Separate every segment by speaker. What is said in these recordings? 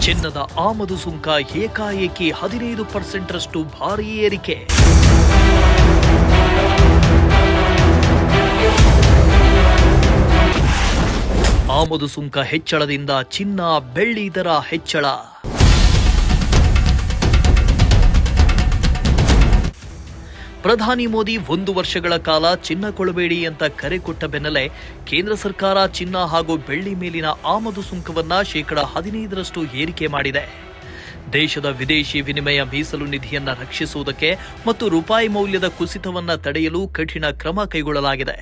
Speaker 1: ಚಿನ್ನದ ಆಮದು ಸುಂಕ ಏಕಾಏಕಿ 15% ಭಾರೀ ಏರಿಕೆ. ಆಮದು ಸುಂಕ ಹೆಚ್ಚಳದಿಂದ ಚಿನ್ನ ಬೆಳ್ಳಿ ದರ ಹೆಚ್ಚಳ. ಪ್ರಧಾನಿ ಮೋದಿ 1 ವರ್ಷಗಳ ಕಾಲ ಚಿನ್ನ ಕೊಳ್ಳಬೇಡಿ ಅಂತ ಕರೆ ಕೊಟ್ಟ ಬೆನ್ನಲ್ಲೇ ಕೇಂದ್ರ ಸರ್ಕಾರ ಚಿನ್ನ ಹಾಗೂ ಬೆಳ್ಳಿ ಮೇಲಿನ ಆಮದು ಸುಂಕವನ್ನ 15% ಏರಿಕೆ ಮಾಡಿದೆ. ದೇಶದ ವಿದೇಶಿ ವಿನಿಮಯ ಮೀಸಲು ನಿಧಿಯನ್ನ ರಕ್ಷಿಸುವುದಕ್ಕೆ ಮತ್ತು ರೂಪಾಯಿ ಮೌಲ್ಯದ ಕುಸಿತವನ್ನ ತಡೆಯಲು ಕಠಿಣ ಕ್ರಮ ಕೈಗೊಳ್ಳಲಾಗಿದೆ.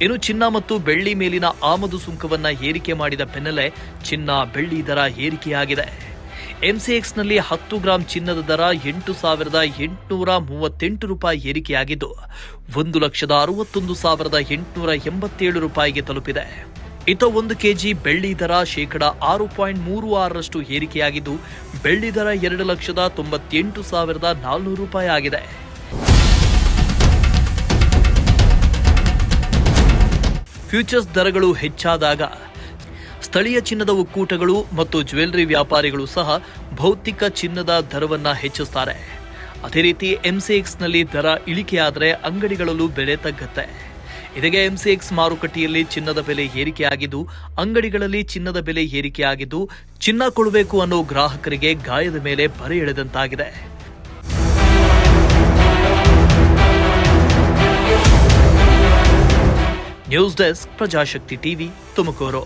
Speaker 1: ಇನ್ನು ಚಿನ್ನ ಮತ್ತು ಬೆಳ್ಳಿ ಮೇಲಿನ ಆಮದು ಸುಂಕವನ್ನ ಏರಿಕೆ ಮಾಡಿದ ಬೆನ್ನಲ್ಲೇ ಚಿನ್ನ ಬೆಳ್ಳಿ ದರ ಏರಿಕೆಯಾಗಿದೆ. ಎಂಸಿಎಕ್ಸ್ನಲ್ಲಿ 10 ಗ್ರಾಂ ಚಿನ್ನದ ದರ 8,838 ರೂಪಾಯಿ ಏರಿಕೆಯಾಗಿದ್ದು 1,61,887 ರೂಪಾಯಿಗೆ ತಲುಪಿದೆ. ಇತ 1 ಕೆಜಿ ಬೆಳ್ಳಿ ದರ 6.36% ಏರಿಕೆಯಾಗಿದ್ದು ಬೆಳ್ಳಿ ದರ 2,98,400 ರೂಪಾಯಿ ಆಗಿದೆ. ಫ್ಯೂಚರ್ಸ್ ದರಗಳು ಹೆಚ್ಚಾದಾಗ ಸ್ಥಳೀಯ ಚಿನ್ನದ ಒಕ್ಕೂಟಗಳು ಮತ್ತು ಜ್ಯುವೆಲ್ಲರಿ ವ್ಯಾಪಾರಿಗಳು ಸಹ ಭೌತಿಕ ಚಿನ್ನದ ದರವನ್ನ ಹೆಚ್ಚಿಸುತ್ತಾರೆ. ಅದೇ ರೀತಿ ಎಂಸಿಎಕ್ಸ್ನಲ್ಲಿ ದರ ಇಳಿಕೆಯಾದರೆ ಅಂಗಡಿಗಳಲ್ಲೂ ಬೆಲೆ ತಗ್ಗುತ್ತೆ. ಇದೀಗ ಎಂಸಿಎಕ್ಸ್ ಮಾರುಕಟ್ಟೆಯಲ್ಲಿ ಚಿನ್ನದ ಬೆಲೆ ಏರಿಕೆಯಾಗಿದ್ದು ಅಂಗಡಿಗಳಲ್ಲಿ ಚಿನ್ನದ ಬೆಲೆ ಏರಿಕೆಯಾಗಿದ್ದು ಚಿನ್ನ ಕೊಳ್ಳಬೇಕು ಅನ್ನೋ ಗ್ರಾಹಕರಿಗೆ ಗಾಯದ ಮೇಲೆ ಬರೆ ಎಳೆದಂತಾಗಿದೆ. News desk, Prajashakti TV, Tumakuru.